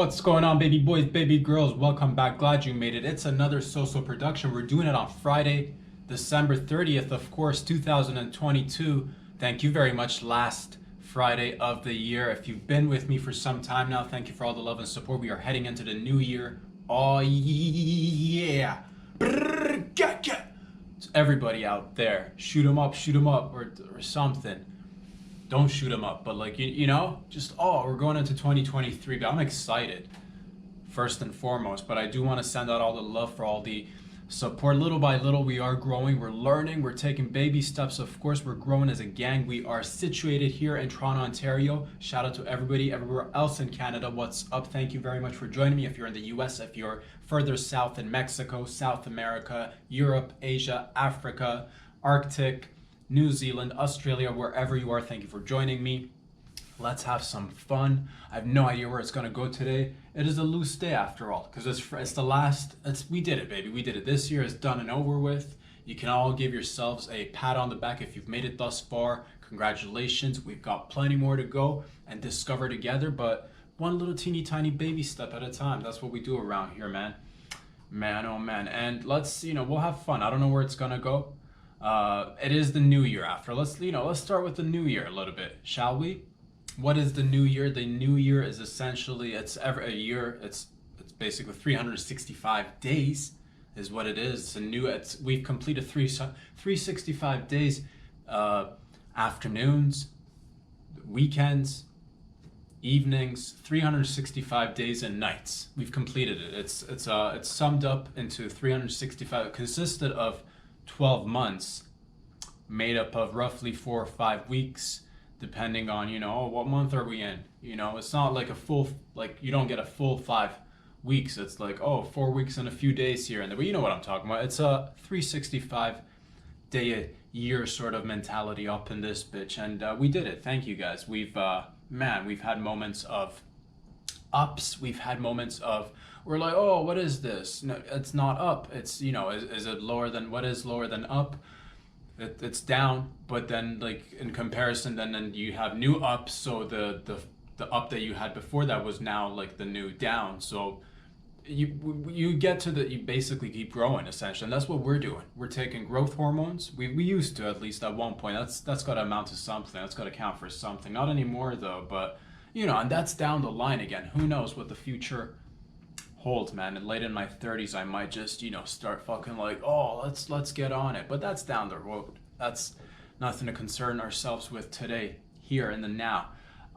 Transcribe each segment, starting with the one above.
What's going on, baby boys, baby girls? Welcome back. Glad you made it. It's another social production. We're doing it on Friday, December 30th, of course, 2022. Thank you very much. Last Friday of the year. If you've been with me for some time now, thank you for all the love and support. We are heading into the new year. Oh, yeah. So everybody out there, shoot 'em up, or something. Don't shoot them up, but like just we're going into 2023. But I'm excited first and foremost. But I do want to send out all the love for all the support. Little by little, we are growing. We're learning. We're taking baby steps. Of course, we're growing as a gang. We are situated here in Toronto, Ontario. Shout out to everybody everywhere else in Canada. What's up? Thank you very much for joining me. If you're in the US, if you're further south in Mexico, South America, Europe, Asia, Africa, Arctic, New Zealand, Australia, wherever you are, thank you for joining me. Let's have some fun. I have no idea where it's going to go today. It is a loose day after all, because it's the last, we did it, baby. We did it. This year is done and over with. You can all give yourselves a pat on the back if you've made it thus far. Congratulations. We've got plenty more to go and discover together, but one little teeny tiny baby step at a time. That's what we do around here, man. Man, oh man. And let's, we'll have fun. I don't know where it's going to go. It is the new year after. Let's start with the new year a little bit, shall we? What is the new year? The new year is essentially, it's every a year. It's basically 365 days is what it is. We've completed 365 days, afternoons, weekends, evenings, 365 days and nights. We've completed it. It's summed up into 365. It consisted of 12 months made up of roughly 4 or 5 weeks, depending on, what month are we in? It's not like you don't get a full 5 weeks. It's like, 4 weeks and a few days here and there. But you know what I'm talking about. It's a 365 day a year sort of mentality up in this bitch. And we did it. Thank you guys. We've had moments of ups. We've had moments of, we're like, what is this? No, it's not up. It's, is it lower than, what is lower than up? It's down, but then like in comparison, then you have new ups. So the up that you had before that was now like the new down. So you get to you basically keep growing essentially. And that's what we're doing. We're taking growth hormones. We used to, at least at one point. That's got to amount to something. That's got to count for something. Not anymore though, but and that's down the line again. Who knows what the future holds, man. And late in my 30s, I might just, start fucking like, let's get on it. But that's down the road. That's nothing to concern ourselves with today, here in the now.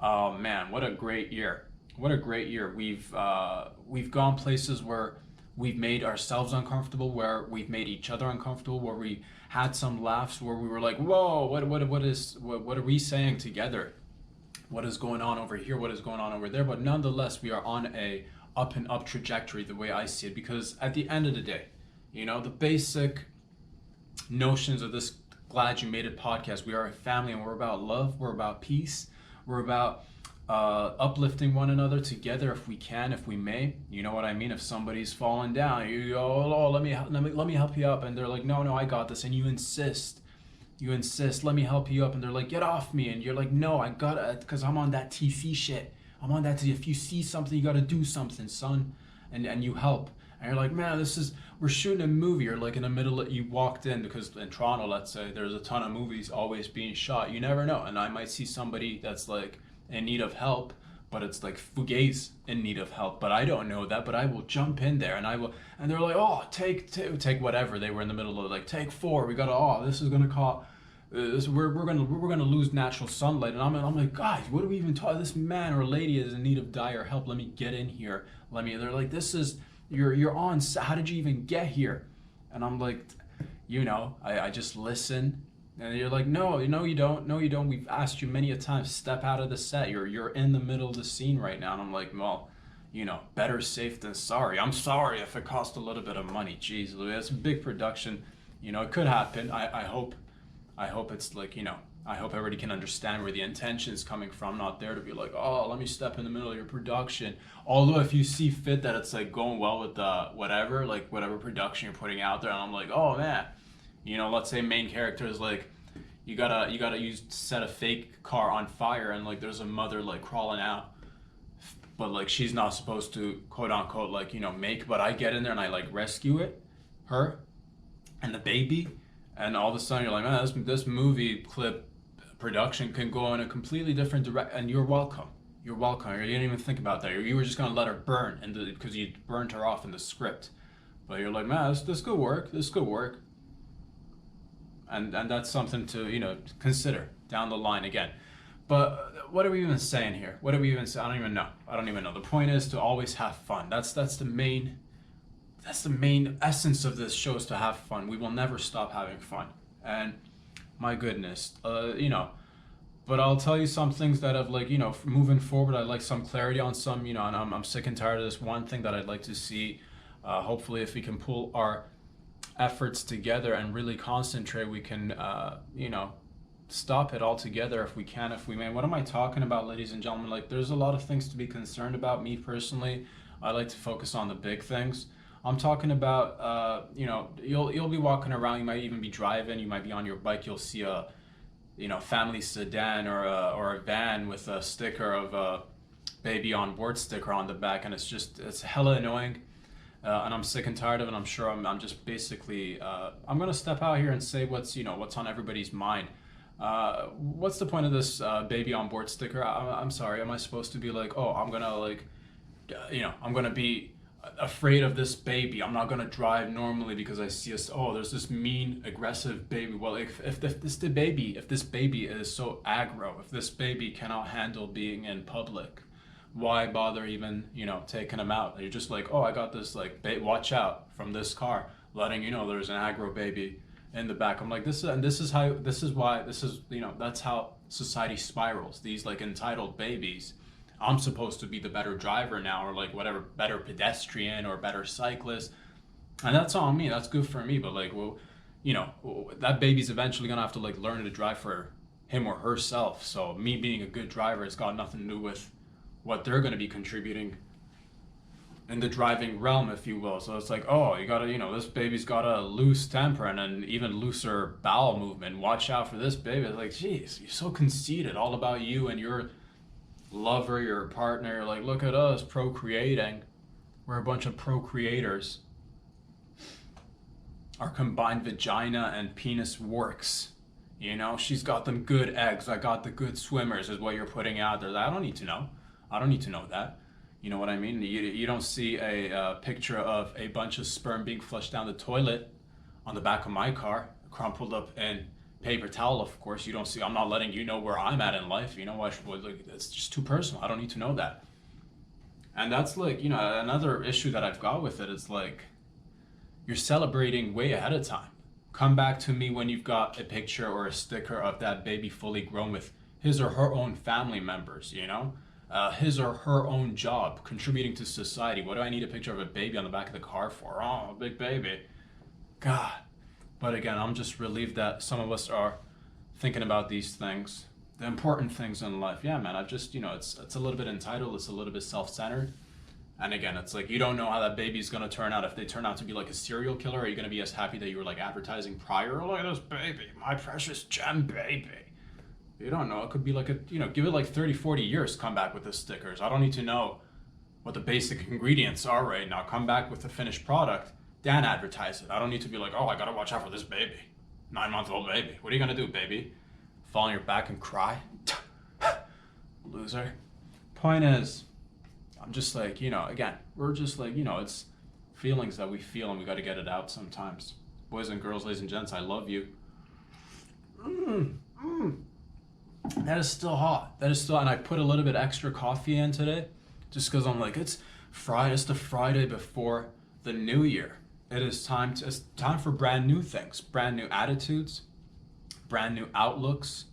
Oh man, what a great year. What a great year. We've gone places where we've made ourselves uncomfortable, where we've made each other uncomfortable, where we had some laughs, where we were like, whoa, what are we saying together? What is going on over here? What is going on over there? But nonetheless, we are on a up and up trajectory, the way I see it, because at the end of the day, the basic notions of this Glad You Made It podcast, we are a family and we're about love, we're about peace, we're about uplifting one another together if we can, if we may. You know what I mean? If somebody's falling down, you go, let me help you up, and they're like, no, I got this, and you insist, let me help you up, and they're like, get off me, and you're like, no, I gotta, because I'm on that TC shit. I'm on that. If you see something, you got to do something, son. And you help. And you're like, man, we're shooting a movie. Or like in the middle, you walked in, because in Toronto, let's say, there's a ton of movies always being shot. You never know. And I might see somebody that's like in need of help, but it's like Fugazi in need of help. But I don't know that, but I will jump in there and and they're like, take whatever. They were in the middle of like, take 4. We got this is going to cost. We're gonna lose natural sunlight, and I'm like, guys, what are we even talking? This man or lady is in need of dire help. Let me get in here. They're like, this is you're on. How did you even get here? And I'm like, I just listen, and you're like, no, you don't. We've asked you many a time, step out of the set. You're in the middle of the scene right now, and I'm like, well, better safe than sorry. I'm sorry if it cost a little bit of money. Jeez, it's a big production. It could happen. I hope it's like, I hope everybody can understand where the intention is coming from. Not there to be like, let me step in the middle of your production. Although if you see fit that it's like going well with whatever production you're putting out there, and I'm like, oh man, let's say main character is like, you gotta set a fake car on fire, and like there's a mother like crawling out but like she's not supposed to quote unquote like make. But I get in there and I like rescue her, and the baby, and all of a sudden you're like, man, this movie clip production can go in a completely different direction, and you're welcome. You're welcome. You didn't even think about that. You were just gonna let her burn, and because you burned her off in the script, but you're like, man, this could work. This could work, and that's something to consider down the line again. But what are we even saying here? What are we even saying? I don't even know. I don't even know. The point is to always have fun. That's the main essence of this show, is to have fun. We will never stop having fun. And my goodness, but I'll tell you some things that have like, moving forward, I'd like some clarity on some, and I'm sick and tired of this one thing that I'd like to see. Hopefully if we can pull our efforts together and really concentrate, we can, stop it altogether if we can, if we may. What am I talking about, ladies and gentlemen? Like, there's a lot of things to be concerned about. Me personally, I like to focus on the big things. I'm talking about, you'll be walking around, you might even be driving, you might be on your bike, you'll see a, family sedan or a van with a sticker of a baby on board sticker on the back, and it's hella annoying, and I'm sick and tired of it. I'm sure I'm just basically, I'm gonna step out here and say what's on everybody's mind. What's the point of this baby on board sticker? I'm sorry, am I supposed to be like, oh, I'm gonna be afraid of this baby, I'm not gonna drive normally because I see there's this mean aggressive baby? Well, if this baby is so aggro, if this baby cannot handle being in public, why bother even taking him out? You're just like, oh, I got this, like, watch out from this car, letting there's an aggro baby in the back. I'm like, that's how society spirals. These like entitled babies, I'm supposed to be the better driver now, or like whatever, better pedestrian or better cyclist, and that's on me. That's good for me. But like, well, that baby's eventually gonna have to like learn to drive for him or herself. So me being a good driver, it's got nothing to do with what they're gonna be contributing in the driving realm, if you will. So it's like, oh, you gotta, this baby's got a loose temper and an even looser bowel movement. Watch out for this baby. It's like, geez, you're so conceited, all about you and your lover, your partner. Like, look at us procreating. We're a bunch of procreators. Our combined vagina and penis works. She's got them good eggs, I got the good swimmers, is what you're putting out there. I don't need to know. I don't need to know that. You know what I mean? You don't see a picture of a bunch of sperm being flushed down the toilet on the back of my car, crumpled up in paper towel, of course. You don't see. I'm not letting you know where I'm at in life. It's just too personal. I don't need to know that. And that's like, another issue that I've got with it is like, you're celebrating way ahead of time. Come back to me when you've got a picture or a sticker of that baby fully grown with his or her own family members, his or her own job, contributing to society. What do I need a picture of a baby on the back of the car for? Oh, a big baby. God. But again, I'm just relieved that some of us are thinking about these things, the important things in life. Yeah, man, I've just, it's a little bit entitled, it's a little bit self-centered. And again, it's like, you don't know how that baby's going to turn out. If they turn out to be like a serial killer, are you going to be as happy that you were like advertising prior? Oh, look at this baby, my precious gem baby. You don't know. It could be like give it like 30, 40 years, come back with the stickers. I don't need to know what the basic ingredients are right now. Come back with the finished product, then advertise it. I don't need to be like, oh, I got to watch out for this baby. 9-month-old baby. What are you going to do, baby? Fall on your back and cry? Loser. Point is, I'm just like, again, we're just like, it's feelings that we feel and we got to get it out sometimes. Boys and girls, ladies and gents, I love you. That is still hot. And I put a little bit extra coffee in today just because I'm like, it's Friday. It's the Friday before the new year. It's time for brand new things, brand new attitudes, brand new outlooks,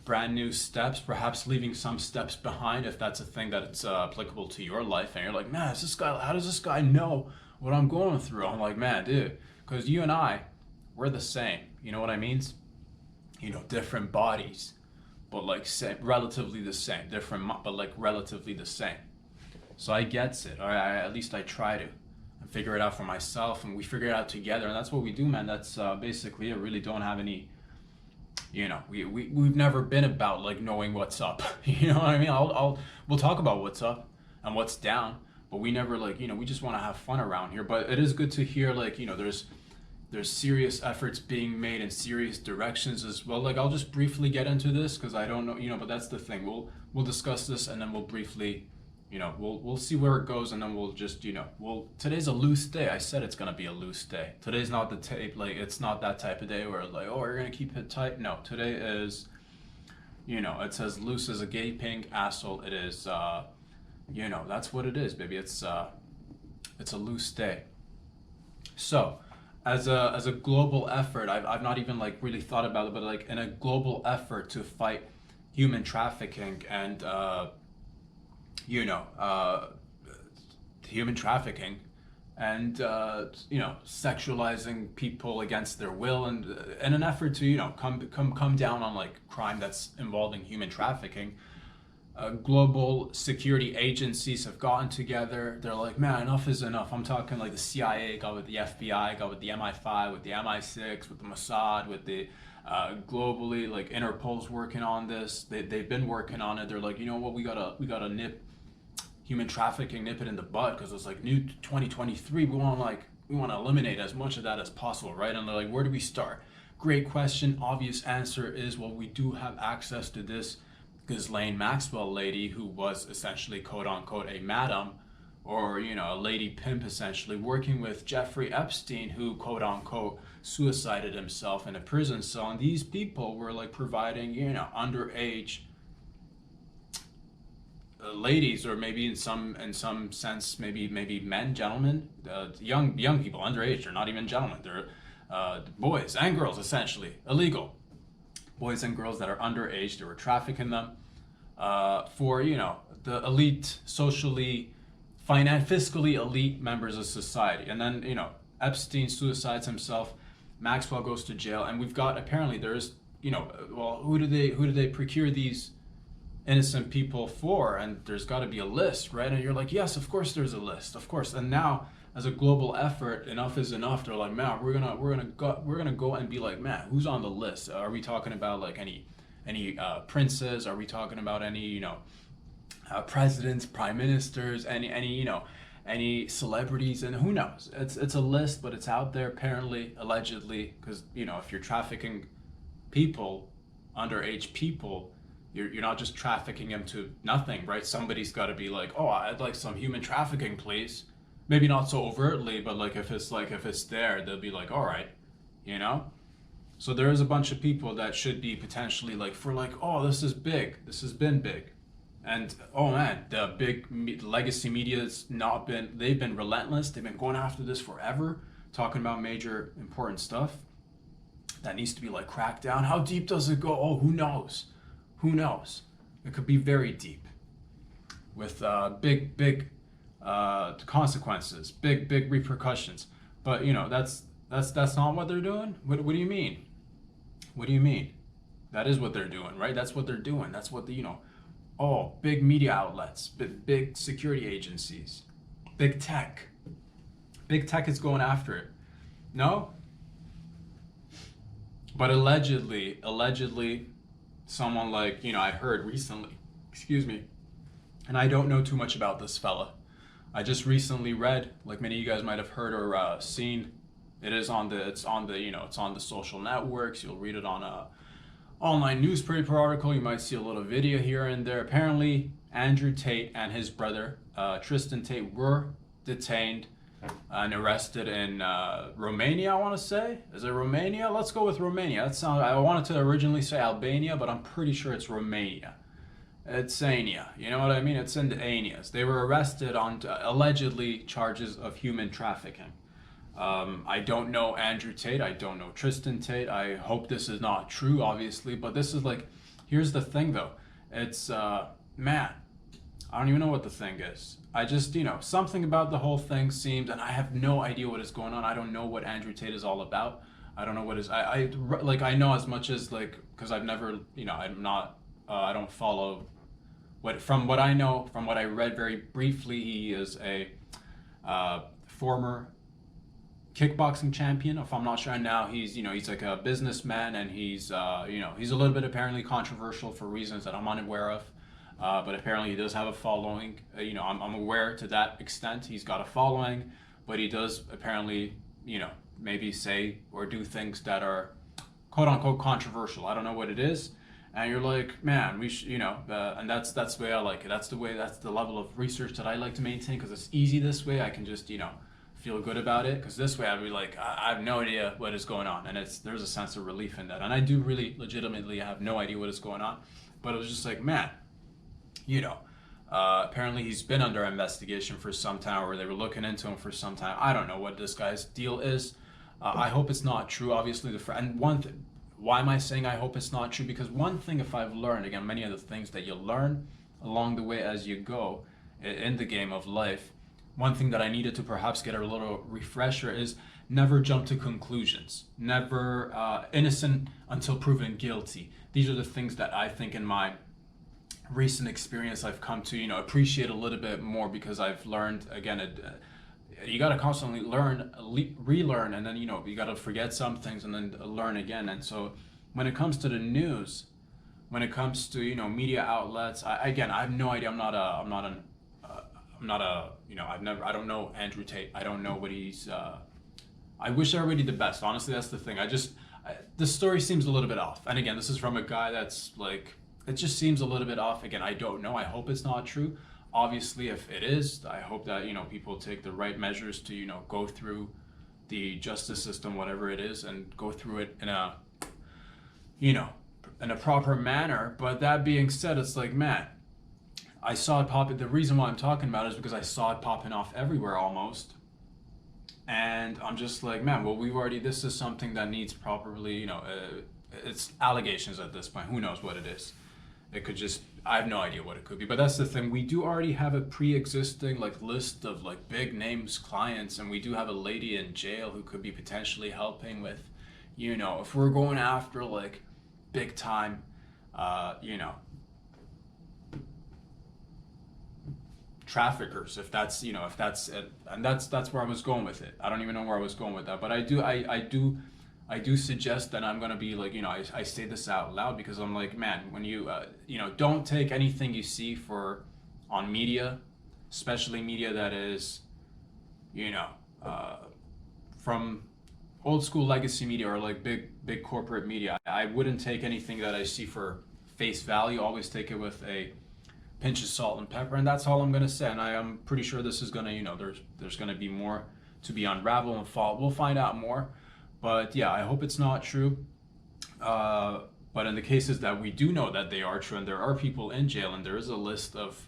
brand new steps, perhaps leaving some steps behind if that's a thing that's applicable to your life. And you're like, man, how does this guy know what I'm going through? I'm like, man, dude, because you and I, we're the same. You know what I mean? Different bodies, but like relatively the same. Different, but like relatively the same. So I gets it, or at least I try to, and figure it out for myself, and we figure it out together, and that's what we do, man. That's basically it. Really don't have any, we've never been about like knowing what's up. You know what I mean? We'll talk about what's up, and what's down, but we never like, we just want to have fun around here. But it is good to hear like, there's serious efforts being made in serious directions as well. Like I'll just briefly get into this because I don't know, but that's the thing. We'll discuss this and then we'll briefly, we'll see where it goes, and then we'll just, today's a loose day. I said it's gonna be a loose day. Today's not the tape, like it's not that type of day where like, oh, we're gonna keep it tight. No, today is, it's as loose as a gaping asshole. It is, that's what it is, baby. It's a loose day. So, as a global effort, I've not even like really thought about it, but like in a global effort to fight human trafficking and human trafficking and sexualizing people against their will, and in an effort to come down on like crime that's involving human trafficking. Global security agencies have gotten together. They're like, man, enough is enough. I'm talking like the CIA got with the FBI, got with the MI5, with the MI6, with the Mossad, with the globally, like Interpol's working on this. They've been working on it. They're like, you know what, we gotta nip human trafficking, nip it in the bud, because it's like new 2023. We want to eliminate as much of that as possible, right? And they're like, where do we start? Great question. Obvious answer is, well, we do have access to this Ghislaine Maxwell lady who was essentially quote unquote a madam, or a lady pimp essentially, working with Jeffrey Epstein, who quote unquote suicided himself in a prison cell. And these people were like providing underage ladies, or maybe in some sense maybe men, gentlemen, young people underage. They're not even gentlemen, they're boys and girls, essentially illegal boys and girls that are underage. They were trafficking them for the elite, socially, fiscally elite members of society. And then Epstein suicides himself, Maxwell goes to jail, and we've got, apparently there's well, who do they procure these innocent people for? And there's got to be a list, right? And you're like, yes, of course there's a list, of course. And now, as a global effort, enough is enough. They're like, man, we're gonna go and be like, man, who's on the list? Are we talking about like any princes? Are we talking about any presidents, prime ministers, any celebrities? And who knows? It's a list, but it's out there apparently, allegedly, because if you're trafficking people, underage people, you're not just trafficking them to nothing, right? Somebody's got to be like, oh, I'd like some human trafficking, please. Maybe not so overtly, but like if it's there, they'll be like, all right, So there is a bunch of people that should be potentially like, for like, oh, this is big, this has been big, and oh man, the big legacy media has not been. They've been relentless. They've been going after this forever, talking about major important stuff that needs to be like cracked down. How deep does it go? Oh, who knows? Who knows? It could be very deep, with big consequences, big repercussions. But that's not what they're doing. What do you mean? What do you mean? That is what they're doing, right? That's what they're doing. That's what the big media outlets, big security agencies, big tech. Big tech is going after it. No? But allegedly, someone like, I heard recently, excuse me, and I don't know too much about this fella. I just recently read, like many of you guys might have heard or seen, it's on the social networks. You'll read it on a online newspaper article. You might see a little video here and there. Apparently, Andrew Tate and his brother, Tristan Tate, were detained and arrested in Romania, I want to say. Is it Romania? Let's go with Romania. I wanted to originally say Albania, but I'm pretty sure it's Romania. It's Ania, you know what I mean? It's in the Anias. They were arrested on allegedly charges of human trafficking. I don't know Andrew Tate. I don't know Tristan Tate. I hope this is not true, obviously. But this is like, here's the thing though. It's, man, I don't even know what the thing is. I just, something about the whole thing seems, and I have no idea what is going on. I don't know what Andrew Tate is all about. I don't know what is, I know as much as like, because I've never, I'm not, I don't follow from what I know, from what I read very briefly, he is a former kickboxing champion, if I'm not sure. And now he's like a businessman, and he's a little bit apparently controversial for reasons that I'm unaware of. But apparently he does have a following. I'm aware to that extent. He's got a following, but he does apparently, maybe say or do things that are quote unquote controversial. I don't know what it is. And you're like, man, we should, and that's the way I like it. That's the level of research that I like to maintain, because it's easy this way. I can just, feel good about it, because this way I'd be like, I have no idea what is going on, and there's a sense of relief in that. And I do really legitimately have no idea what is going on, but it was just like, man, apparently he's been under investigation for some time, or they were looking into him for some time. I don't know what this guy's deal is. I hope it's not true. Obviously, and one thing. Why am I saying I hope it's not true? Because one thing, if I've learned, again, many of the things that you learn along the way as you go in the game of life, one thing that I needed to perhaps get a little refresher is never jump to conclusions. Never innocent until proven guilty. These are the things that I think in my recent experience I've come to, appreciate a little bit more, because I've learned, again, you got to constantly learn, relearn, and then you got to forget some things and then learn again. And so when it comes to the news, when it comes to media outlets, I have no idea. I don't know Andrew Tate. I don't know what he's. I wish everybody the best. Honestly, that's the thing. The story seems a little bit off. And again, this is from a guy that's like, it just seems a little bit off. Again, I don't know. I hope it's not true. Obviously, if it is, I hope that people take the right measures to go through the justice system, whatever it is, and go through it in a in a proper manner. But that being said, it's like, man, I saw it pop. The reason why I'm talking about it is because I saw it popping off everywhere almost, and I'm just like, man, well, this is something that needs properly, it's allegations at this point. Who knows what it is? It could just, I have no idea what it could be. But that's the thing. We do already have a pre-existing list of big names clients, and we do have a lady in jail who could be potentially helping with, if we're going after big time, traffickers, if that's it. And that's where I was going with it. I don't even know where I was going with that, but I do suggest that I'm going to be I say this out loud, because I'm like, man, when don't take anything you see on media, especially media that is, from old school legacy media or big corporate media. I wouldn't take anything that I see for face value. Always take it with a pinch of salt and pepper, and that's all I'm going to say. And I am pretty sure this is going to, there's going to be more to be unraveled and fall. We'll find out more. But yeah, I hope it's not true. But in the cases that we do know that they are true, and there are people in jail, and there is a list of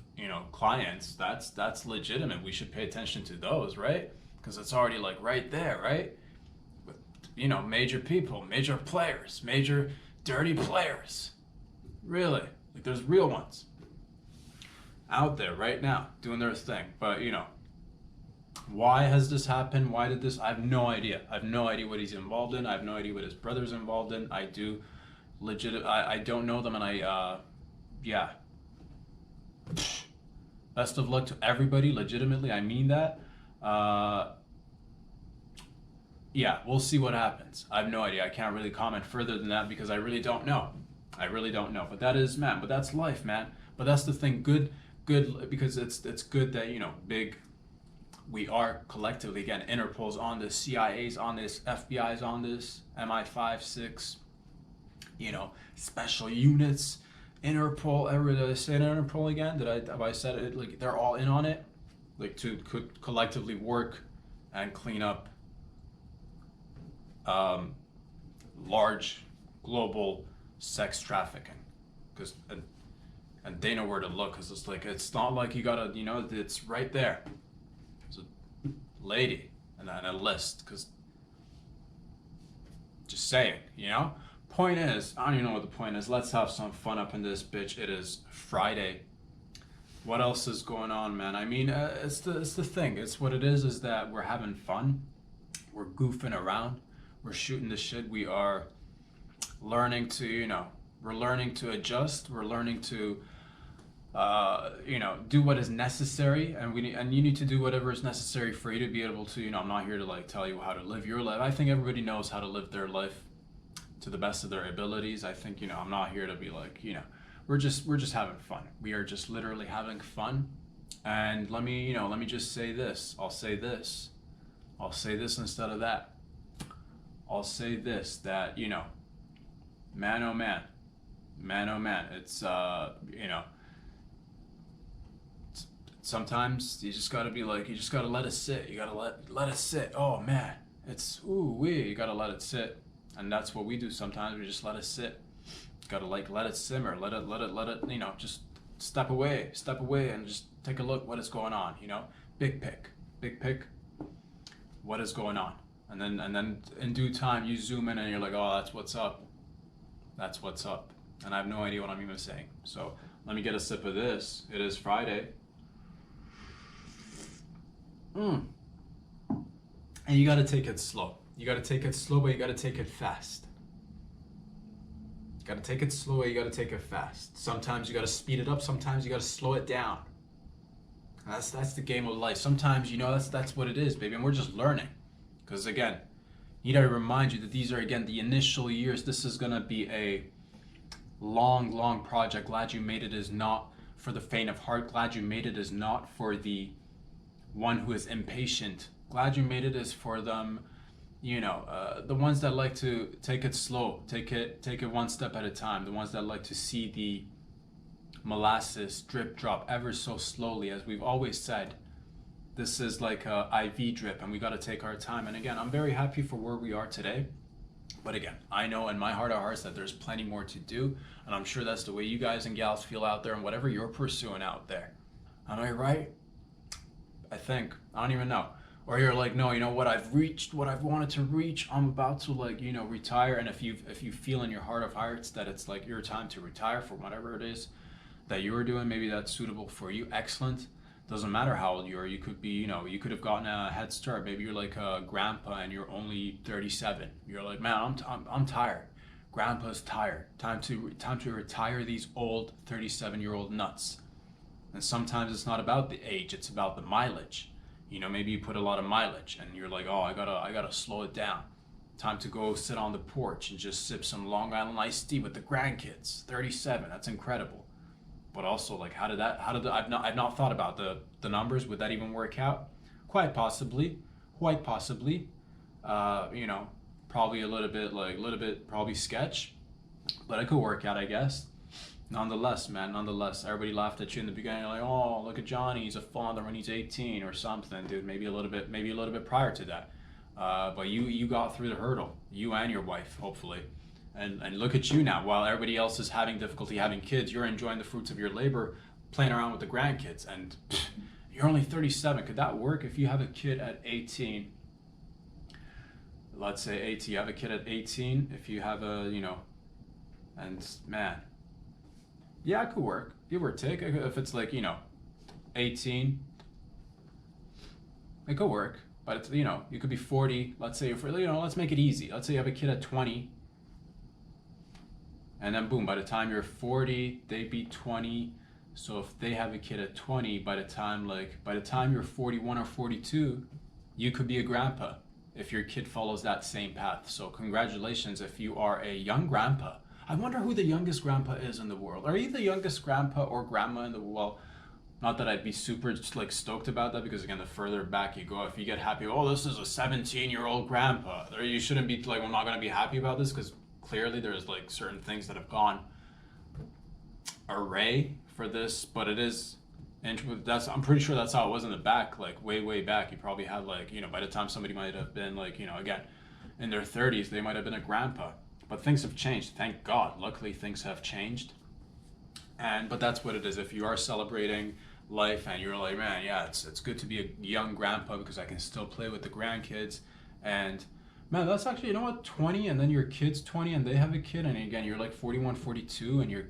clients, that's legitimate. We should pay attention to those, right? Because it's already right there, right? With major people, major players, major dirty players. Really, there's real ones out there right now doing their thing. But why has this happened? Why did this? I have no idea. I have no idea what he's involved in. I have no idea what his brother's involved in. I don't know them, and yeah. Best of luck to everybody, legitimately. I mean that. Yeah, we'll see what happens. I have no idea. I can't really comment further than that, because I really don't know. But that is, man, but that's life, man. But that's the thing. Good, because it's good that, we are collectively, again, Interpol's on this, CIA's on this, FBI's on this, MI5, 6, special units, Interpol. Did I say Interpol again? Have I said it? They're all in on it, to collectively work and clean up large global sex trafficking, because and they know where to look, because it's not like you gotta, it's right there. Lady and a list, because just saying, point is, I don't even know what the point is. Let's have some fun up in this bitch. It is Friday. What else is going on, man? I mean, it's the thing. It's what it is that we're having fun, we're goofing around, we're shooting the shit. We are learning to, we're learning to adjust, we're learning to do what is necessary, and you need to do whatever is necessary for you to be able to, I'm not here to tell you how to live your life. I think everybody knows how to live their life to the best of their abilities. I think, I'm not here to be we're just having fun. We are just literally having fun. And let me just say this. I'll say this. I'll say this instead of that. I'll say this, that, man, oh man, man, oh man, it's, sometimes you just gotta be like, you just gotta let it sit. You gotta let it sit. Oh man, it's, ooh wee, you gotta let it sit. And that's what we do sometimes. We just let it sit. Gotta let it simmer, let it, just step away and just take a look what is going on, big pick, what is going on. And then in due time you zoom in and you're like, oh, that's what's up. And I have no idea what I'm even saying. So let me get a sip of this. It is Friday. And you gotta take it slow. But you gotta take it fast. You gotta take it slow, you gotta take it fast. Sometimes you gotta speed it up, sometimes you gotta slow it down. That's the game of life. Sometimes, that's what it is, baby, and we're just learning. Because again, need I remind you that these are, again, the initial years. This is gonna be a long project. Glad You Made It is not for the faint of heart. Glad You Made It is not for the one who is impatient. Glad You Made It is for them, the ones that like to take it slow, take it one step at a time, the ones that like to see the molasses drip drop ever so slowly. As we've always said, this is like a IV drip, and we got to take our time. And again, I'm very happy for where we are today, but again, I know in my heart of hearts that there's plenty more to do, and I'm sure that's the way you guys and gals feel out there, and whatever you're pursuing out there. Am I right? I think. I don't even know. Or you're like, no, you know what, I've reached what I've wanted to reach. I'm about to retire. And if you feel in your heart of hearts that it's like your time to retire for whatever it is that you're doing, maybe that's suitable for you, excellent. Doesn't matter how old you are. You could be, you could have gotten a head start. Maybe you're like a grandpa and you're only 37. You're like, man, I'm tired. Grandpa's tired. Time to retire these old 37-year-old nuts. And sometimes it's not about the age, it's about the mileage. Maybe you put a lot of mileage and you're like, oh, I gotta slow it down. Time to go sit on the porch and just sip some Long Island iced tea with the grandkids. 37, that's incredible. But also, like, I've not thought about the numbers. Would that even work out? Quite possibly. Probably a little bit probably sketch, but it could work out, I guess. Nonetheless, everybody laughed at you in the beginning, like, oh, look at Johnny, he's a father when he's 18 or something, dude. Maybe a little bit prior to that. But you got through the hurdle, you and your wife, hopefully. And look at you now. While everybody else is having difficulty having kids, you're enjoying the fruits of your labor, playing around with the grandkids. And you're only 37. Could that work if you have a kid at 18? Let's say 18. You have a kid at 18. If you have and man, yeah, it could work. Give or take. If it's like, 18, it could work. But it's, you could be 40. Let's say, let's make it easy. Let's say you have a kid at 20. And then boom, by the time you're 40, they'd be 20. So if they have a kid at 20, by the time you're 41 or 42, you could be a grandpa if your kid follows that same path. So congratulations if you are a young grandpa. I wonder who the youngest grandpa is in the world. Are you the youngest grandpa or grandma in the world? Well, not that I'd be super stoked about that, because again, the further back you go, if you get happy, oh, this is a 17-year-old grandpa, you shouldn't be like, I'm not going to be happy about this, because clearly there's certain things that have gone array for this. But it is, and I'm pretty sure that's how it was in the back, way back. You probably had by the time somebody might have been again in their 30s, they might have been a grandpa. But things have changed, thank God. Luckily, things have changed. But that's what it is. If you are celebrating life and you're like, man, yeah, it's good to be a young grandpa because I can still play with the grandkids. And man, that's actually, 20, and then your kid's 20 and they have a kid, and again, you're 41, 42, and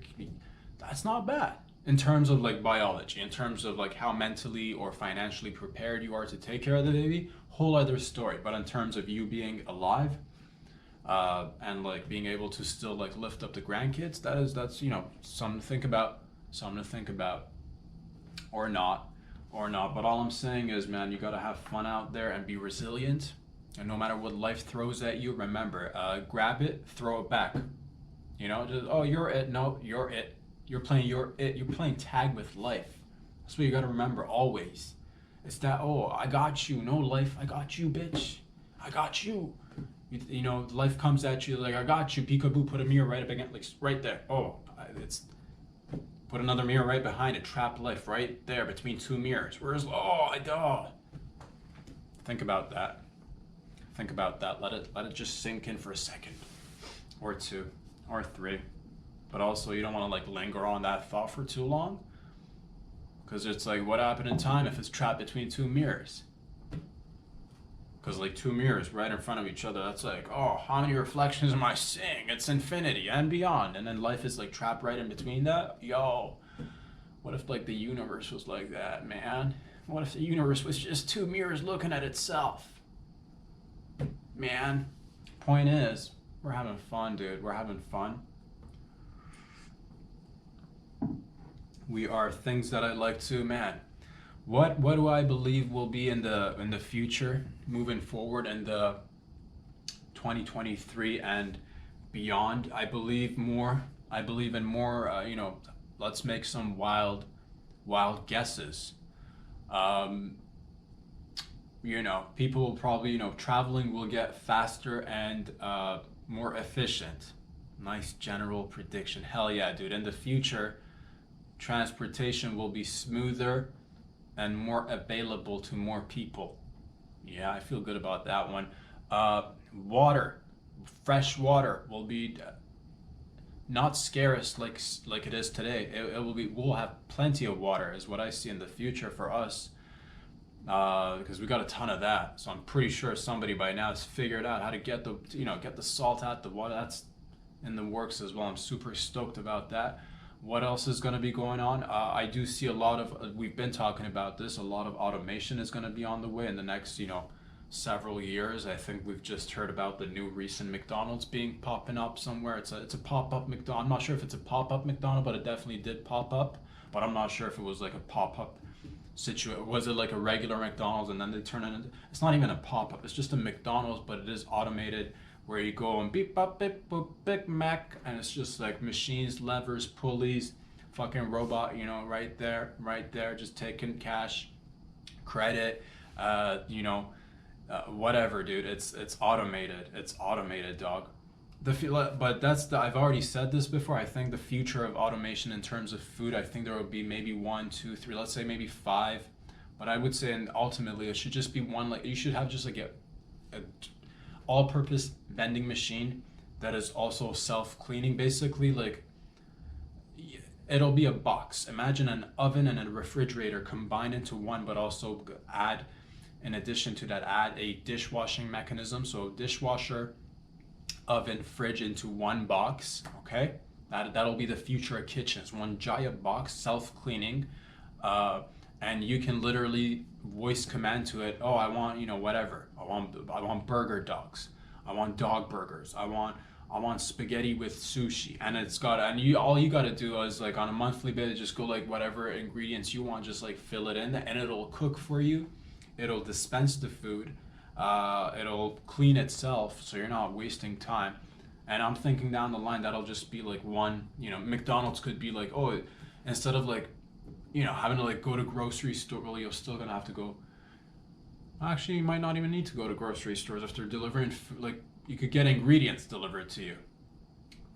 that's not bad in terms of biology, in terms of how mentally or financially prepared you are to take care of the baby, whole other story. But in terms of you being alive, and being able to still lift up the grandkids, that's something to think about, or not. But all I'm saying is, man, you gotta have fun out there and be resilient. And no matter what life throws at you, remember, grab it, throw it back. Just, oh, you're it. No, you're it. you're playing tag with life. That's what you got to remember always. It's that, oh, I got you. No, life, I got you, bitch. I got you. You know, life comes at you like, I got you. Peekaboo, put a mirror right up against, like, right there. Oh, it's, put another mirror right behind it. Trap life right there between two mirrors. Whereas, think about that. Think about that. Let it just sink in for a second, or two, or three. But also, you don't want to like linger on that thought for too long, because it's like, what happened in time if it's trapped between two mirrors? Because like two mirrors right in front of each other, that's like, oh, how many reflections am I seeing? It's infinity and beyond. And then life is like trapped right in between that. Yo, what if like the universe was like that, man? What if the universe was just two mirrors looking at itself? Man, point is, we're having fun, dude. We're having fun. We are things that I like to, man. What do I believe will be in the future, moving forward in the 2023 and beyond? I believe in more. Let's make some wild guesses. People will probably, traveling will get faster and more efficient. Nice general prediction. Hell yeah, dude. In the future, transportation will be smoother and more available to more people. Yeah, I feel good about that one. Water, fresh water will be not scarce like it is today. We'll have plenty of water is what I see in the future for us, because we got a ton of that. So I'm pretty sure somebody by now has figured out how to get the salt out the water. That's in the works as well. I'm super stoked about that. What else is going to be going on? I do see a lot of, we've been talking about this, a lot of automation is going to be on the way in the next, several years. I think we've just heard about the new recent McDonald's popping up somewhere. It's a pop-up McDonald's. I'm not sure if it's a pop-up McDonald's, but it definitely did pop up. But I'm not sure if it was like a pop-up situation. Was it like a regular McDonald's and then they turn it into, it's not even a pop-up. It's just a McDonald's, but it is automated, where you go and beep, bop, beep, boop, Big Mac, and it's just like machines, levers, pulleys, fucking robot, right there, just taking cash, credit, whatever, dude. It's automated. It's automated, dog. I've already said this before. I think the future of automation in terms of food, I think there will be maybe 1, 2, 3, let's say maybe 5, but I would say, and ultimately it should just be one. Like, you should have just like a all-purpose vending machine that is also self-cleaning, basically. Like, it'll be a box. Imagine an oven and a refrigerator combined into one, but also add, in addition to that, add a dishwashing mechanism. So dishwasher, oven, fridge into one box. Okay, that'll be the future of kitchens. One giant box, self-cleaning, and you can literally voice command to it. Oh, I want whatever. I want burger dogs. I want dog burgers. I want spaghetti with sushi. And all you got to do is like on a monthly basis, just go like whatever ingredients you want, just like fill it in, and it'll cook for you. It'll dispense the food. It'll clean itself, so you're not wasting time. And I'm thinking down the line that'll just be like one. McDonald's could be like, oh, instead of like, having to like go to grocery store, well, you're still gonna have to go. Actually, you might not even need to go to grocery stores if they're delivering. Like, you could get ingredients delivered to you.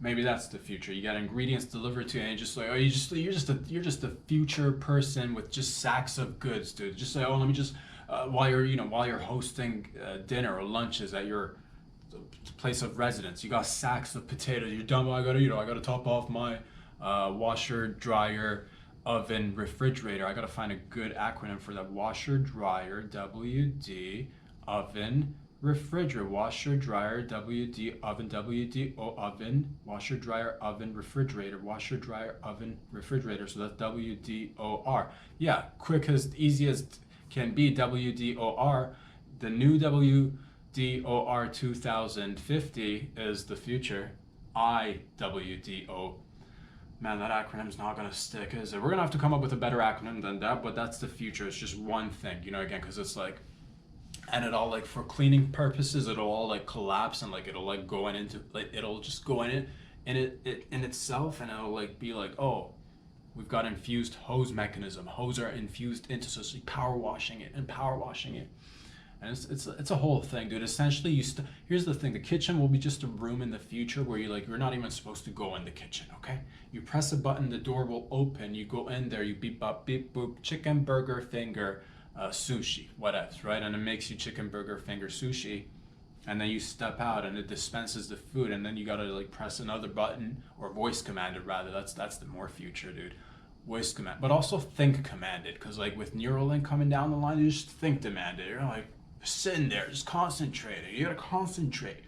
Maybe that's the future. You get ingredients delivered to you, and you're just like, oh, you're just a future person with just sacks of goods, dude. Just say, oh, let me just while you're hosting dinner or lunches at your place of residence, you got sacks of potatoes. You're done. I gotta top off my washer, dryer, oven, refrigerator. I gotta find a good acronym for that. Washer, dryer, WD, oven, refrigerator. Washer, dryer, WD, oven, WD, oven, washer, dryer, oven, refrigerator. Washer, dryer, oven, refrigerator. So that's WDOR. Yeah, quick as easy as can be. WDOR. The new WDOR 2050 is the future. IWDO. Man, that acronym's not gonna stick, is it? We're gonna have to come up with a better acronym than that, but that's the future. It's just one thing, again, because it's like, and it all, like, for cleaning purposes, it'll all like collapse, and like it'll just go in itself, and it'll like be like, oh, We've got infused hose mechanism. Hose are infused into, so it's like power washing it and power washing it. And it's a whole thing, dude. Essentially, here's the thing: the kitchen will be just a room in the future where you're not even supposed to go in the kitchen. Okay, you press a button, the door will open. You go in there, you beep bop beep boop, chicken burger finger, sushi, whatever, right? And it makes you chicken burger finger sushi, and then you step out and it dispenses the food, and then you gotta like press another button or voice commanded rather. That's the more future, dude. Voice command, but also think commanded, because like with Neuralink coming down the line, you just think demanded. You're like sitting there just concentrating. You gotta concentrate.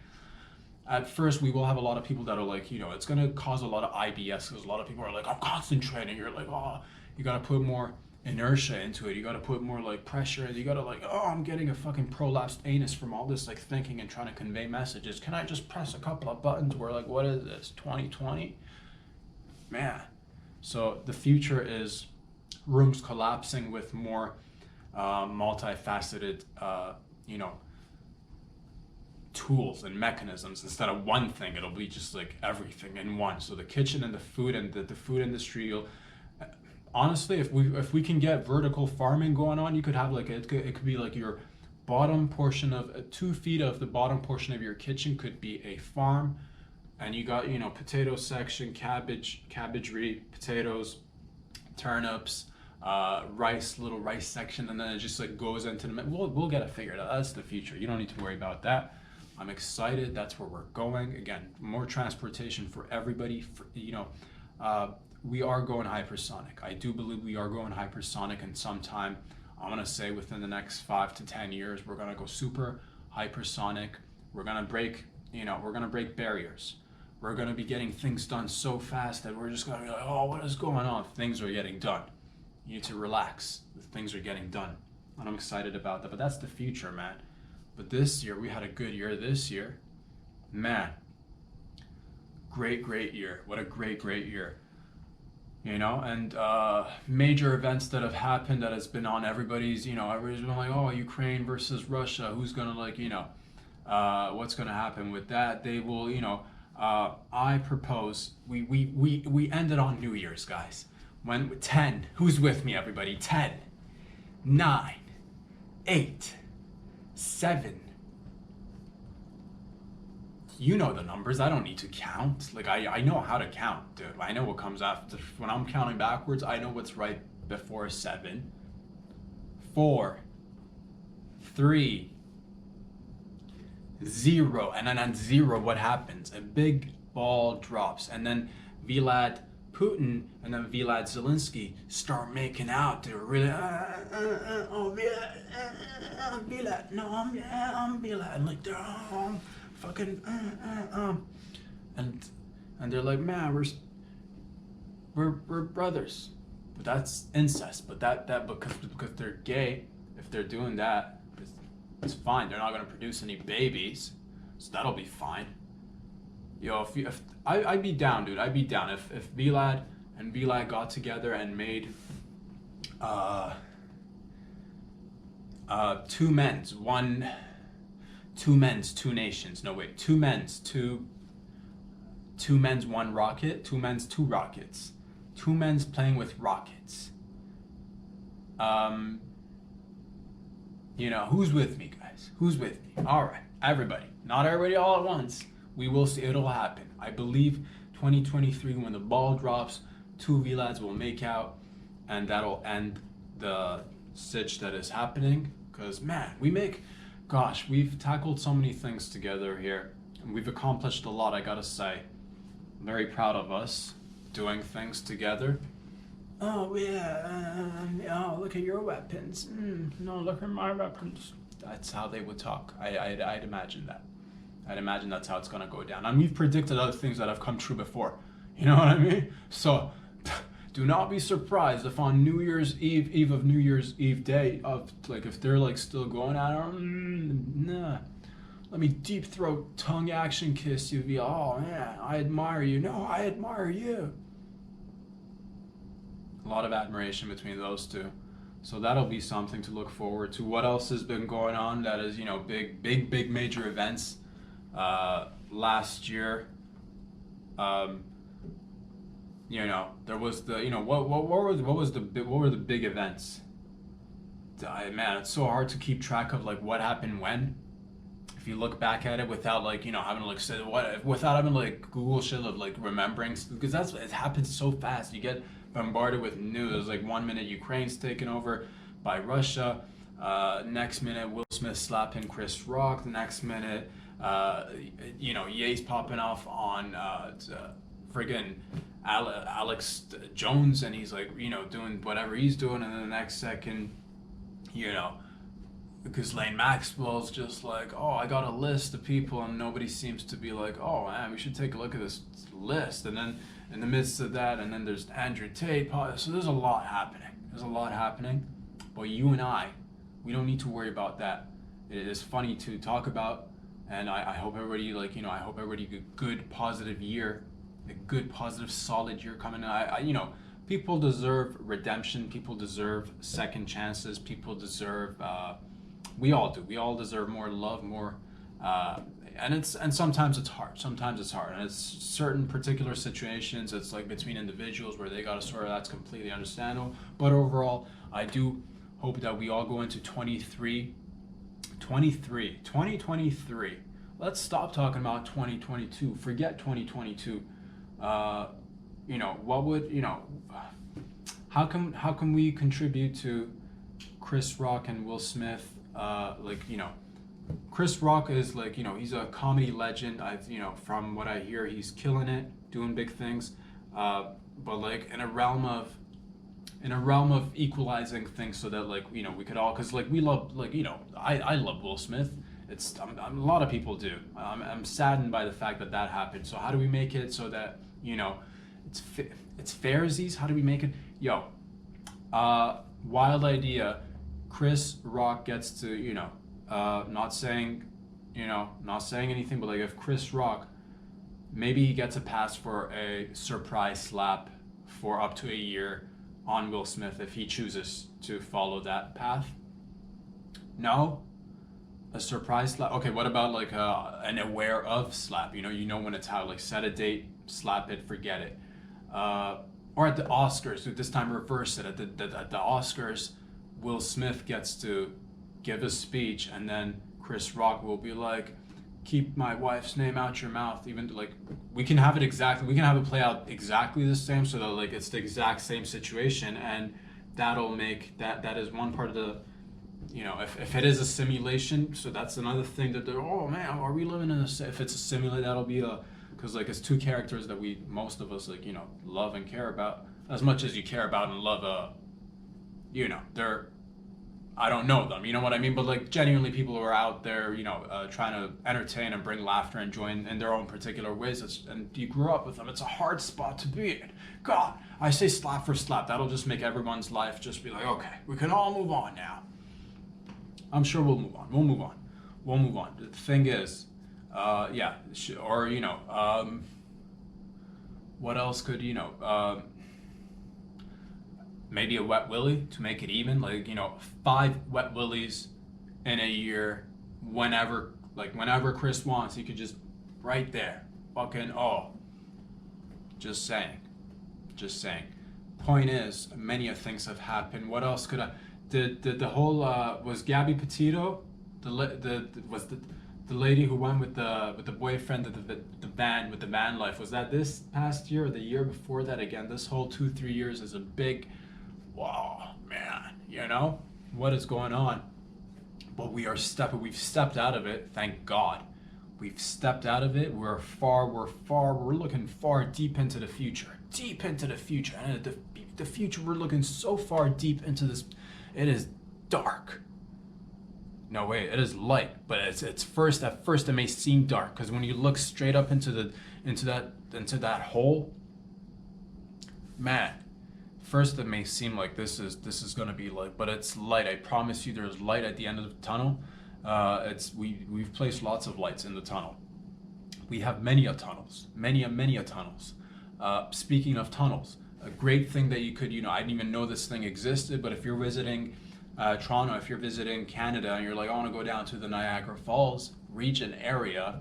At first we will have a lot of people that are like, it's gonna cause a lot of IBS, because a lot of people are like, I'm concentrating. You're like, oh, you gotta put more inertia into it. You gotta put more like pressure. You gotta like, oh, I'm getting a fucking prolapsed anus from all this like thinking and trying to convey messages. Can I just press a couple of buttons? We're like, what is this, 2020? Man. So the future is rooms collapsing with more multifaceted tools and mechanisms. Instead of one thing, it'll be just like everything in one. So the kitchen and the food and the food industry, honestly, if we can get vertical farming going on, you could have like it could be like your bottom portion of 2 feet of the bottom portion of your kitchen could be a farm, and you got potato section, cabbagery, potatoes, turnips, rice, little rice section, and then it just like goes into the we'll get it figured out. That's the future. You don't need to worry about that. I'm excited. That's where we're going. Again, more transportation for everybody. We are going hypersonic. I do believe we are going hypersonic, and sometime I'm gonna say within the next 5 to 10 years, we're gonna go super hypersonic. We're gonna break barriers. We're gonna be getting things done so fast that we're just gonna be like, oh, what is going on? Things are getting done. You need to relax. Things are getting done. And I'm excited about that. But that's the future, man. But this year, we had a good year this year. Man, great year. What a great year. And major events that have happened that has been on everybody's been like, oh, Ukraine versus Russia. Who's gonna what's gonna happen with that? They will, I propose we ended on New Year's, guys. When 10, who's with me, everybody? 10, 9, 8, 7. You know the numbers. I don't need to count. Like I know how to count, dude. I know what comes after. When I'm counting backwards, I know what's right before 7. 4, 3, 0, and then at 0, what happens? A big ball drops, and then Vlad Putin and then Vlad Zelensky start making out. They're really, oh Vlad, no, I'm Vlad, and like they're fucking, and they're like, man, we're brothers, but that's incest. But that because they're gay, if they're doing that, it's fine. They're not gonna produce any babies, so that'll be fine. If I'd be down, dude. I'd be down if Vlad and Vlad got together and made two men's, two nations. No wait, two men's, one rocket, two men's, two rockets, two men's playing with rockets. Who's with me, guys? Who's with me? All right, everybody. Not everybody all at once. We will see. It'll happen. I believe 2023, when the ball drops, 2 Vlads will make out, and that'll end the sitch that is happening. Because, man, we've tackled so many things together here, and we've accomplished a lot, I gotta say. I'm very proud of us doing things together. Oh, yeah, look at your weapons. No, look at my weapons. That's how they would talk. I'd imagine that. I'd imagine that's how it's gonna go down. And we've predicted other things that have come true before. You know what I mean? So do not be surprised if on New Year's Eve of New Year's Eve day, if they're still going at it, nah. Let me deep throat tongue action kiss you via, oh man, I admire you. No, I admire you. A lot of admiration between those two. So that'll be something to look forward to. What else has been going on that is, big major events? Last year, there was the, what were the big events? Man, it's so hard to keep track of like what happened when. If you look back at it without like having to like say what, without having to like Google shit of like remembering, because it happens so fast. You get bombarded with news. Like 1 minute Ukraine's taken over by Russia. Next minute Will Smith slapping Chris Rock. The next minute, Ye's popping off on friggin' Alex Jones, and he's like doing whatever he's doing, and then the next second, Ghislaine Maxwell's just like, oh, I got a list of people, and nobody seems to be like, oh man, we should take a look at this list. And then in the midst of that, and then there's Andrew Tate. So there's a lot happening. But you and I, we don't need to worry about that. It is funny to talk about, and I hope everybody I hope everybody a good positive year, a good positive solid year coming. People deserve redemption. People deserve second chances. People deserve. We all do. We all deserve more love, more, and sometimes it's hard. And it's certain particular situations. It's like between individuals where they got to sort of. That's completely understandable. But overall, I do hope that we all go into 2023. Let's stop talking about 2022. Forget 2022. What would How can we contribute to Chris Rock and Will Smith? Chris Rock is he's a comedy legend. From what I hear, he's killing it, doing big things. But like in a realm of equalizing things, so that we could all, because we love I love Will Smith. A lot of people do. I'm saddened by the fact that happened. So how do we make it so that it's fairsies? How do we make it? Wild idea. Chris Rock gets to, not saying anything, but like if Chris Rock, maybe he gets a pass for a surprise slap for up to a year on Will Smith if he chooses to follow that path. No? A surprise slap? Okay, what about like an aware of slap? When it's how, like set a date, slap it, forget it. Or at the Oscars, so this time reverse it. At the Oscars, Will Smith gets to give a speech, and then Chris Rock will be like, keep my wife's name out your mouth. Even like we can have it play out exactly the same, so that like it's the exact same situation, and that'll make that is one part of the, if it is a simulation. So that's another thing that they're, oh man, are we living in if it's a simulate, that'll be a, because like it's two characters that most of us love and care about as much as you care about and love they're, I don't know them, you know what I mean? But like genuinely people who are out there, trying to entertain and bring laughter and joy in their own particular ways. And you grew up with them. It's a hard spot to be in. God, I say slap for slap. That'll just make everyone's life just be like, okay, we can all move on now. I'm sure we'll move on. We'll move on. The thing is, what else could, maybe a wet willy to make it even, 5 wet willies in a year, whenever Chris wants, he could just right there, fucking, just saying. Point is, many of things have happened. What else could did the whole, was Gabby Petito, the lady who went with the boyfriend of the van life, was that this past year or the year before that? Again, this whole 2-3 years is a big, wow, man, what is going on? But we've stepped out of it, thank God. We've stepped out of it. We're looking far deep into the future. And the future, we're looking so far deep into this. It is dark. No, wait, it is light, but at first it may seem dark, because when you look straight up into that hole, man, first it may seem like this is gonna be light, but it's light. I promise you, there's light at the end of the tunnel. We've placed lots of lights in the tunnel. We have many a tunnels. Speaking of tunnels, a great thing that you could, I didn't even know this thing existed, but if you're visiting Toronto, if you're visiting Canada and you're like, I want to go down to the Niagara Falls region area,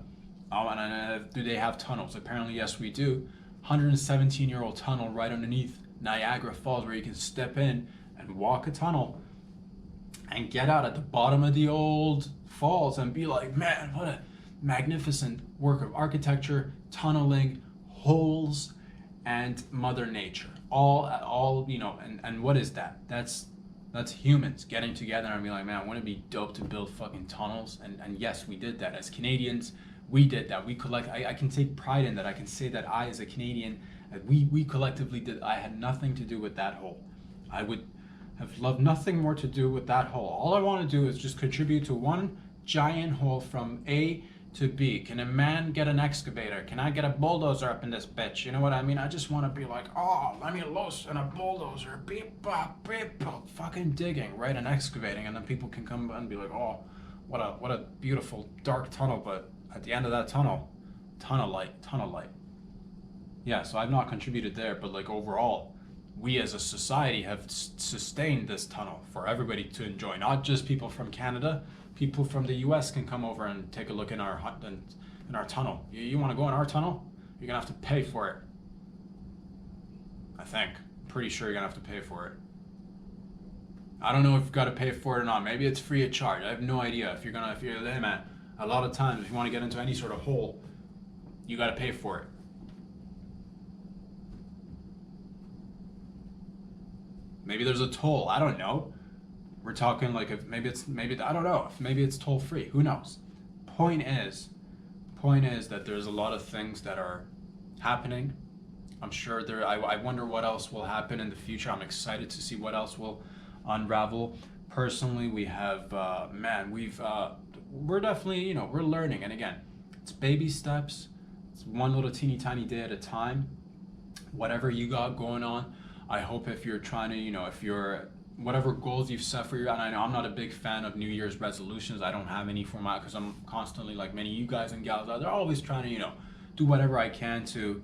do they have tunnels? Apparently, yes, we do. 117-year-old tunnel right underneath Niagara Falls where you can step in and walk a tunnel and get out at the bottom of the old falls and be like, man, what a magnificent work of architecture, tunneling, holes, and Mother Nature. All and what is that? That's humans getting together and being like, man, wouldn't it be dope to build fucking tunnels? And yes, we did that. As Canadians, we did that. We collect, I can take pride in that. I can say that I, as a Canadian, we collectively did. I had nothing to do with that hole. I would have loved nothing more to do with that hole. All I want to do is just contribute to one giant hole from A to B. Can a man get an excavator? Can I get a bulldozer up in this bitch? You know what I mean? I just want to be like, oh, let me loose in a bulldozer, beep bop, fucking digging, right, and excavating, and then people can come and be like, oh, what a beautiful dark tunnel, but at the end of that tunnel of light. Yeah, so I've not contributed there, but like overall, we as a society have sustained this tunnel for everybody to enjoy, not just people from Canada. People from the U.S. can come over and take a look in our tunnel. You want to go in our tunnel? You're gonna have to pay for it. I think. Pretty sure you're gonna have to pay for it. I don't know if you've got to pay for it or not. Maybe it's free of charge. I have no idea. If you're hey man, a lot of times if you want to get into any sort of hole, you got to pay for it. Maybe there's a toll. I don't know. We're talking like if maybe I don't know, if maybe it's toll free. Who knows? Point is that there's a lot of things that are happening. I'm sure I wonder what else will happen in the future. I'm excited to see what else will unravel. Personally, we have we're definitely, we're learning, and again, it's baby steps. It's one little teeny tiny day at a time. Whatever you got going on, I hope if you're trying to, if you're whatever goals you've set for you, and I know I'm not a big fan of New Year's resolutions. I don't have any for my, because I'm constantly, like many of you guys and gals out there, always trying to, do whatever I can to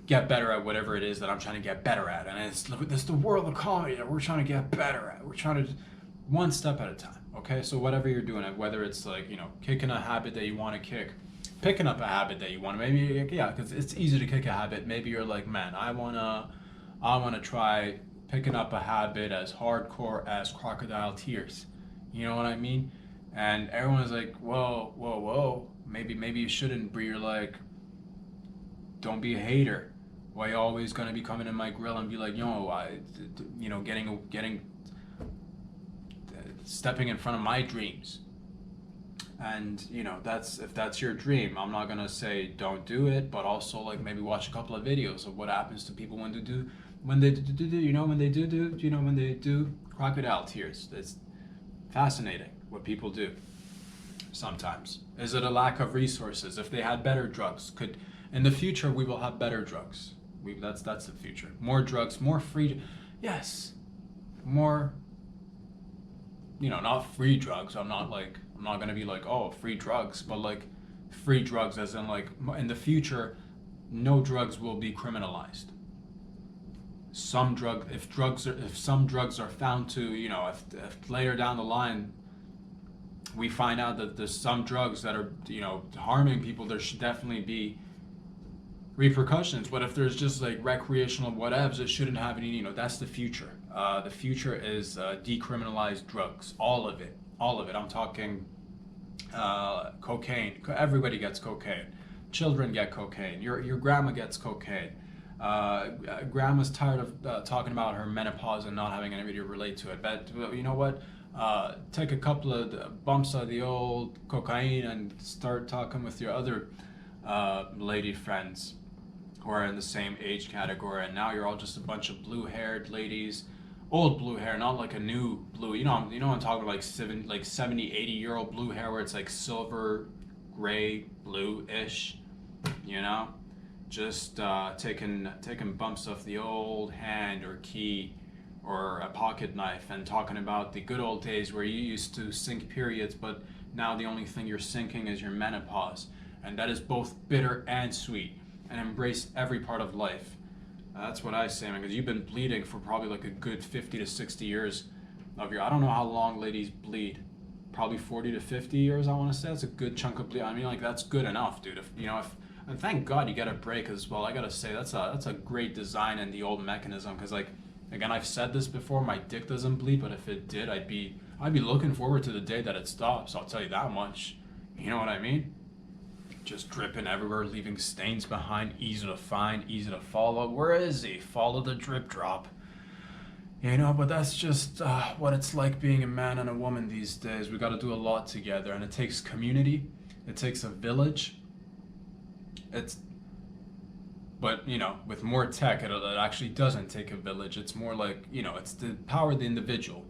get better at whatever it is that I'm trying to get better at. And it's the world of comedy that we're trying to get better at. We're trying to, one step at a time, okay? So whatever you're doing, whether it's like, kicking a habit that you want to kick, picking up a habit that you want to, maybe, yeah, because it's easy to kick a habit. Maybe you're like, man, I want to try picking up a habit as hardcore as crocodile tears. You know what I mean? And everyone's like, whoa. Maybe you shouldn't, but you're like, don't be a hater. Why you always gonna be coming in my grill and be like, stepping in front of my dreams. And if that's your dream, I'm not gonna say don't do it, but also like maybe watch a couple of videos of what happens to people when they do crocodile tears. It's fascinating what people do sometimes. Is it a lack of resources? If they had better drugs, in the future we will have better drugs. That's the future. More drugs, more free. Yes, more. Not free drugs. I'm not gonna be like, oh, free drugs, but like free drugs as in like in the future, no drugs will be criminalized. If some drugs are found to, if later down the line we find out that there's some drugs that are, harming people, there should definitely be repercussions. But if there's just like recreational whatevs, it shouldn't have any, that's the future. The future is decriminalized drugs, all of it. I'm talking cocaine. Everybody gets cocaine. Children get cocaine. Your grandma gets cocaine. Grandma's tired of talking about her menopause and not having anybody to relate to it. But you know what? Take a couple of bumps of the old cocaine and start talking with your other lady friends who are in the same age category. And now you're all just a bunch of blue-haired ladies. Old blue hair, not like a new blue. I'm talking like 70, 80-year-old blue hair where it's like silver, gray, blue-ish. Just taking bumps off the old hand or key or a pocket knife and talking about the good old days where you used to sync periods, but now the only thing you're syncing is your menopause. And that is both bitter and sweet, and embrace every part of life. That's what I say, man, because you've been bleeding for probably like a good 50 to 60 years of your, I don't know how long ladies bleed, probably 40 to 50 years, I want to say. That's a good chunk of bleed. I mean, like, that's good enough, dude. If And thank God you get a break as well. I gotta say that's a great design in the old mechanism, because like again, I've said this before, my dick doesn't bleed, but if it did, I'd be looking forward to the day that it stops. I'll tell you that much. You know what I mean? Just dripping everywhere, leaving stains behind, easy to find, easy to follow. Where is he? Follow the drip drop. You know, but that's just what it's like being a man and a woman these days. We got to do a lot together, and it takes community. It takes a village. But you know, with more tech, it actually doesn't take a village. It's more like, you know, it's the power of the individual,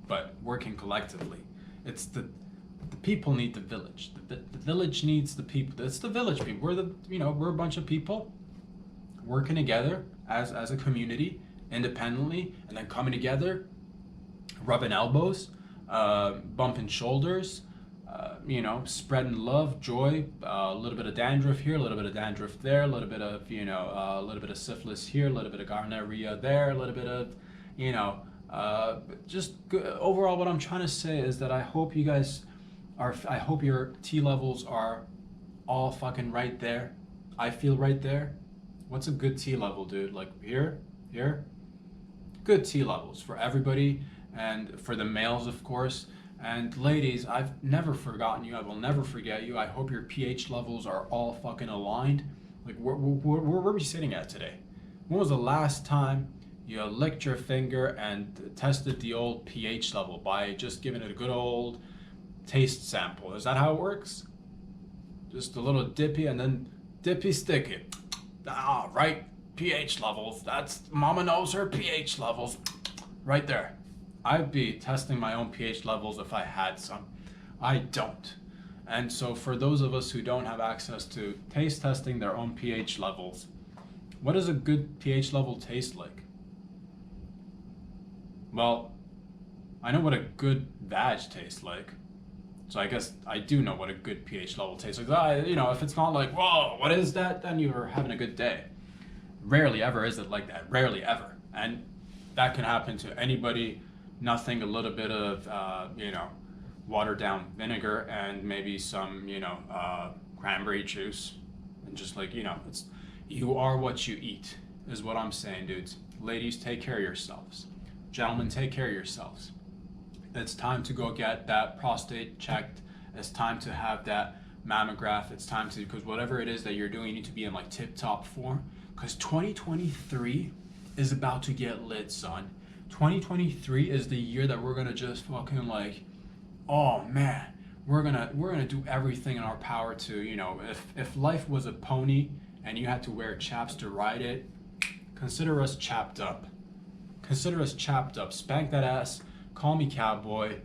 but working collectively. It's the people need the village. The village needs the people. It's the village people. We're a bunch of people working together as a community, independently, and then coming together, rubbing elbows, bumping shoulders, spreading love, joy, a little bit of dandruff here, a little bit of dandruff there, a little bit of, a little bit of syphilis here, a little bit of gonorrhea there, a little bit of, overall what I'm trying to say is that I hope your T levels are all fucking right there. I feel right there. What's a good T level, dude? Like here? Good T levels for everybody, and for the males, of course. And ladies, I've never forgotten you. I will never forget you. I hope your pH levels are all fucking aligned. Like, where are we sitting at today? When was the last time you licked your finger and tested the old pH level by just giving it a good old taste sample? Is that how it works? Just a little dippy and then dippy sticky. Ah, right. pH levels. That's mama knows her pH levels. Right there. I'd be testing my own pH levels if I had some. I don't. And so for those of us who don't have access to taste testing their own pH levels, what does a good pH level taste like? Well, I know what a good vag tastes like. So I guess I do know what a good pH level tastes like. If it's not like, whoa, what is that? Then you're having a good day. Rarely ever is it like that. Rarely ever. And that can happen to anybody. Nothing, a little bit of, watered down vinegar and maybe some, cranberry juice. And just like, you are what you eat is what I'm saying, dudes. Ladies, take care of yourselves. Gentlemen, take care of yourselves. It's time to go get that prostate checked. It's time to have that mammogram. It's time to, because whatever it is that you're doing, you need to be in like tip-top form. Because 2023 is about to get lit, son. 2023 is the year that we're gonna just fucking like, oh man, we're gonna do everything in our power to, if life was a pony and you had to wear chaps to ride it, consider us chapped up. Consider us chapped up. Spank that ass. Call me cowboy.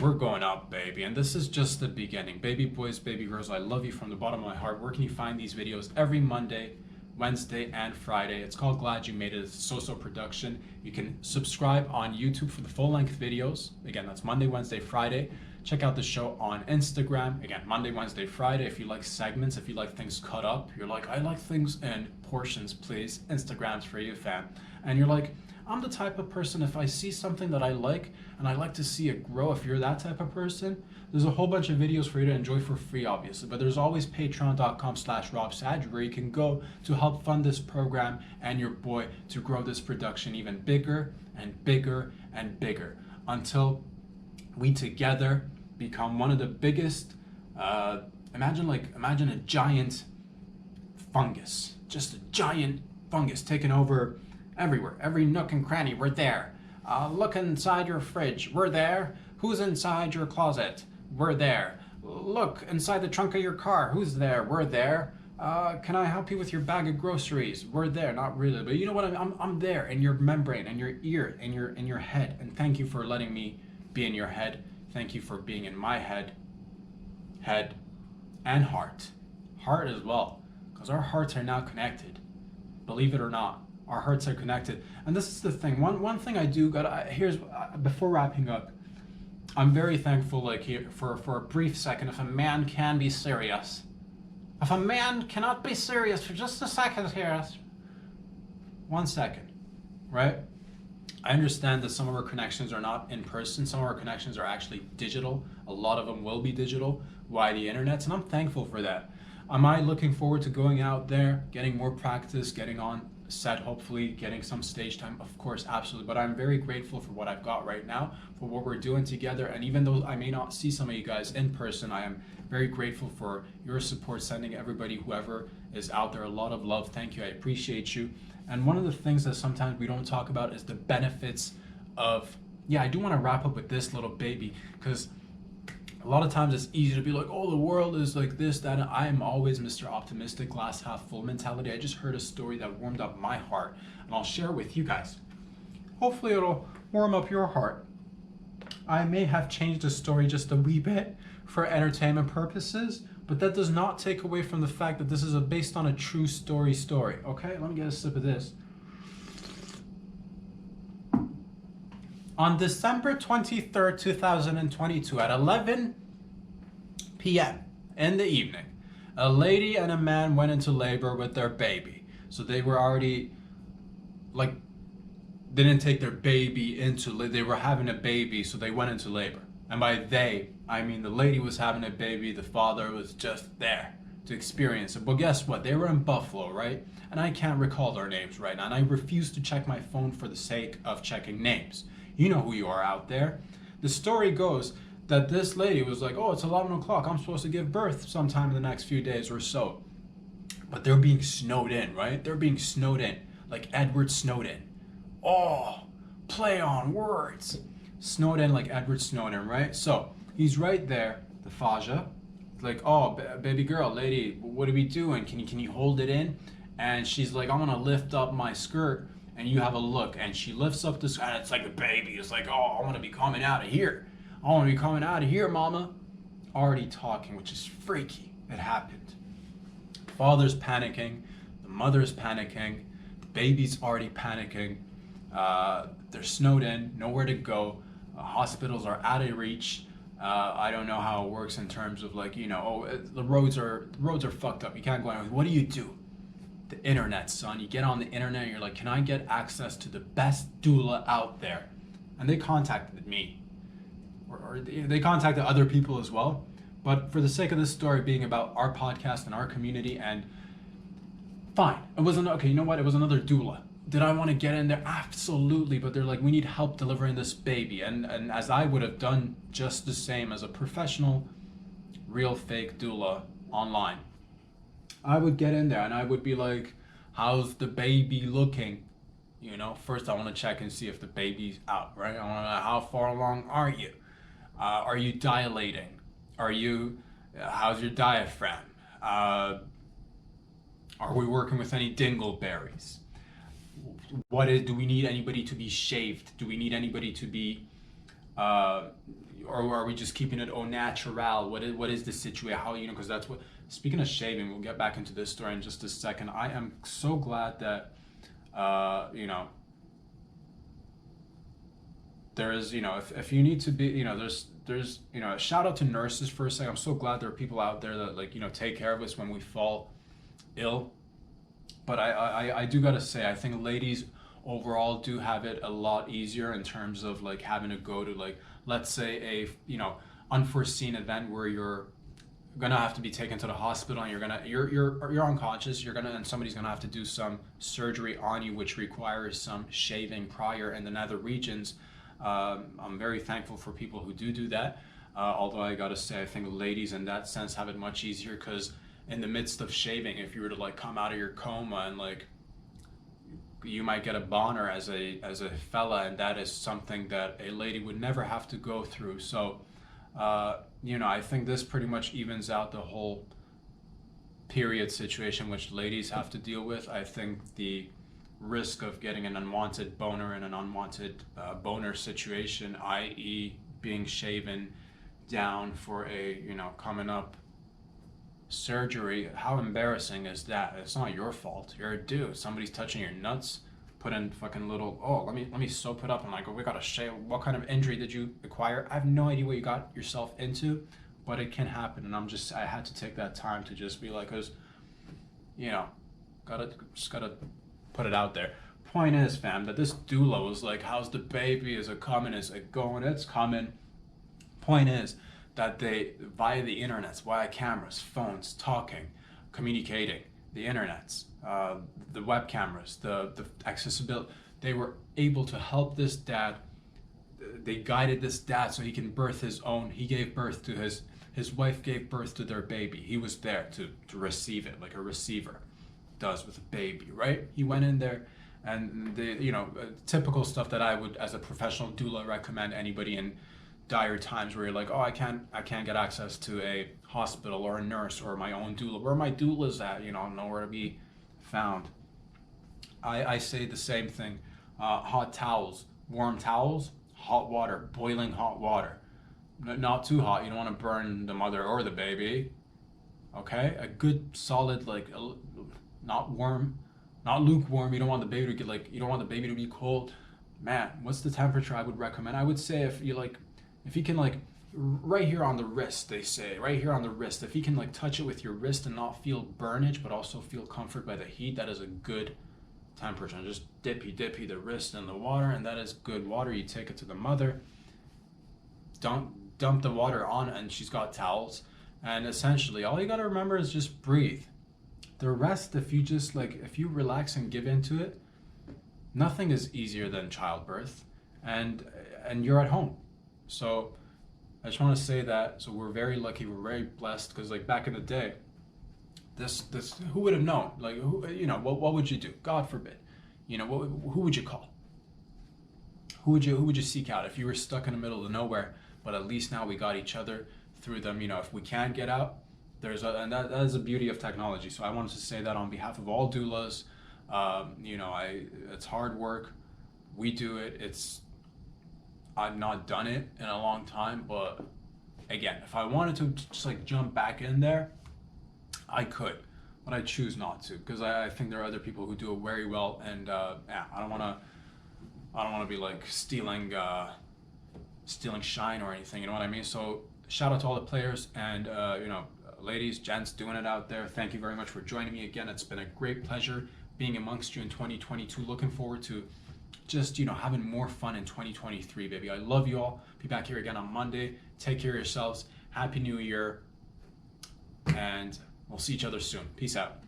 We're going up, baby. And this is just the beginning. Baby boys, baby girls, I love you from the bottom of my heart. Where can you find these videos? Every Monday, Wednesday, and Friday. It's called Glad You Made It. It's a so-so production. You can subscribe on YouTube for the full-length videos. Again, that's Monday, Wednesday, Friday. Check out the show on Instagram. Again, Monday, Wednesday, Friday. If you like segments, if you like things cut up, you're like, I like things in portions, please. Instagram's for you, fam. And you're like, I'm the type of person, if I see something that I like and I like to see it grow, if you're that type of person, there's a whole bunch of videos for you to enjoy for free, obviously. But there's always patreon.com/RobSadge where you can go to help fund this program and your boy to grow this production even bigger and bigger and bigger until we together become one of the biggest, imagine a giant fungus, just a giant fungus taking over everywhere, every nook and cranny. We're there. Look inside your fridge. We're there. Who's inside your closet? We're there. Look inside the trunk of your car. Who's there? We're there. Can I help you with your bag of groceries? We're there. Not really, but you know what? I'm there in your membrane, in your ear, in your head. And thank you for letting me be in your head. Thank you for being in my head and heart as well, because our hearts are now connected. Believe it or not. Our hearts are connected. And this is the thing. One thing I do here's before wrapping up, I'm very thankful for a brief second, if a man can be serious. If a man cannot be serious for just a second here. 1 second. Right? I understand that some of our connections are not in person. Some of our connections are actually digital. A lot of them will be digital via the internet, and I'm thankful for that. Am I looking forward to going out there, getting more practice, getting on set, hopefully getting some stage time? Of course, absolutely. But I'm very grateful for what I've got right now, for what we're doing together. And even though I may not see some of you guys in person, I am very grateful for your support, sending everybody, whoever is out there, a lot of love. Thank you. I appreciate you. And one of the things that sometimes we don't talk about is the benefits of, yeah, I do want to wrap up with this little baby, because a lot of times it's easy to be like, oh, the world is like this, that. And I am always Mr. Optimistic, glass half full mentality. I just heard a story that warmed up my heart, and I'll share it with you guys. Hopefully it'll warm up your heart. I may have changed the story just a wee bit for entertainment purposes, but that does not take away from the fact that this is based on a true story. Okay, let me get a sip of this. On December 23rd, 2022, at 11 p.m. in the evening, a lady and a man went into labor with their baby. So they were already, like, they didn't take their baby into, they were having a baby, so they went into labor. And by they, I mean the lady was having a baby, the father was just there to experience it. But guess what? They were in Buffalo, right? And I can't recall their names right now, and I refuse to check my phone for the sake of checking names. You know who you are out there. The story goes that this lady was like, oh, it's 11 o'clock. I'm supposed to give birth sometime in the next few days or so. But they're being snowed in, right? They're being snowed in, like Edward Snowden. Oh, play on words. Snowed in like Edward Snowden, right? So he's right there, the Faja. Like, oh, baby girl, lady, what are we doing? Can you hold it in? And she's like, I'm gonna lift up my skirt and you have a look. And she lifts up the skirt, and it's like a baby. It's like, oh, I wanna be coming out of here. I wanna be coming out of here, mama. Already talking, which is freaky. It happened. Father's panicking, the mother's panicking, the baby's already panicking. They're snowed in, nowhere to go. Hospitals are out of reach. I don't know how it works in terms of, like, you know, oh, the roads are fucked up. You can't go anywhere. What do you do? The internet, son. You get on the internet and you're like, can I get access to the best doula out there? And they contacted me, or they contacted other people as well. But for the sake of this story being about our podcast and our community, and fine, it wasn't okay. You know what? It was another doula. Did I want to get in there? Absolutely. But they're like, we need help delivering this baby. And as I would have done just the same as a professional, real fake doula online, I would get in there and I would be like, how's the baby looking? You know, first I want to check and see if the baby's out, right? I want to know, how far along are you? Are you dilating? How's your diaphragm? Are we working with any dingleberries? Do we need anybody to be shaved? Do we need anybody to be, or are we just keeping it au natural? What is the situation? How, you know, because that's what, speaking of shaving, we'll get back into this story in just a second. I am so glad that, you know, there is, you know, if you need to be, you know, there's, you know, a shout out to nurses for a second. I'm so glad there are people out there that, like, you know, take care of us when we fall ill. But I do gotta say, I think ladies overall do have it a lot easier in terms of, like, having to go to, like, let's say a, you know, unforeseen event where you're gonna have to be taken to the hospital and you're unconscious, and somebody's gonna have to do some surgery on you, which requires some shaving prior in the nether regions. I'm very thankful for people who do that. Although I gotta say, I think ladies in that sense have it much easier, because in the midst of shaving, if you were to, like, come out of your coma, and, like, you might get a boner as a fella, and that is something that a lady would never have to go through. So, you know, I think this pretty much evens out the whole period situation which ladies have to deal with. I think the risk of getting an unwanted boner in an unwanted boner situation, i.e. being shaven down for a, you know, coming up surgery, how embarrassing is that? It's not your fault. You're a dude. Somebody's touching your nuts, put in fucking little, oh, let me soap it up. I'm like, oh, we gotta shave. What kind of injury did you acquire? I have no idea what you got yourself into, but it can happen. And I had to take that time to just be like, cause, you know, just gotta put it out there. Point is, fam, that this doula was like, how's the baby? Is it coming? Is it going? It's coming. Point is that they, via the internet, via cameras, phones, talking, communicating, the internets, the web cameras, the accessibility. They were able to help this dad. They guided this dad so he can birth his own. He gave birth to his wife gave birth to their baby. He was there to receive it, like a receiver does with a baby, right? He went in there, and the typical stuff that I would, as a professional doula, recommend anybody in dire times where you're like, oh, I can't get access to a hospital or a nurse or my own doula. Where my doula's at, nowhere to be found. I say the same thing. Hot towels, warm towels, hot water, boiling hot water. Not too hot. You don't want to burn the mother or the baby. Okay, a good solid, like, not warm, not lukewarm. You don't want the baby to get you don't want the baby to be cold. Man, what's the temperature I would recommend? I would say if you can, right here on the wrist, they say, right here on the wrist, if you can touch it with your wrist and not feel burnage, but also feel comfort by the heat, that is a good temperature. And just dippy the wrist in the water, and that is good water. You take it to the mother, dump the water on, and she's got towels. And essentially all you got to remember is just breathe. The rest, if you just if you relax and give into it, nothing is easier than childbirth, and you're at home. So I just want to say that. So we're very lucky, we're very blessed, because back in the day, this who would have known? What would you do? God forbid. Who would you call? Who would you seek out if you were stuck in the middle of nowhere? But at least now we got each other through them. If we can't get out, and that is the beauty of technology. So I wanted to say that on behalf of all doulas. It's hard work. We do it. I've not done it in a long time, but again, if I wanted to just jump back in there, I could, but I choose not to, because I think there are other people who do it very well, and I don't want to be stealing shine or anything, you know what I mean? So shout out to all the players, and ladies, gents doing it out there. Thank you very much for joining me again. It's been a great pleasure being amongst you in 2022. Looking forward to just having more fun in 2023, baby. I love you all. Be back here again on Monday. Take care of yourselves. Happy New Year, and we'll see each other soon. Peace out.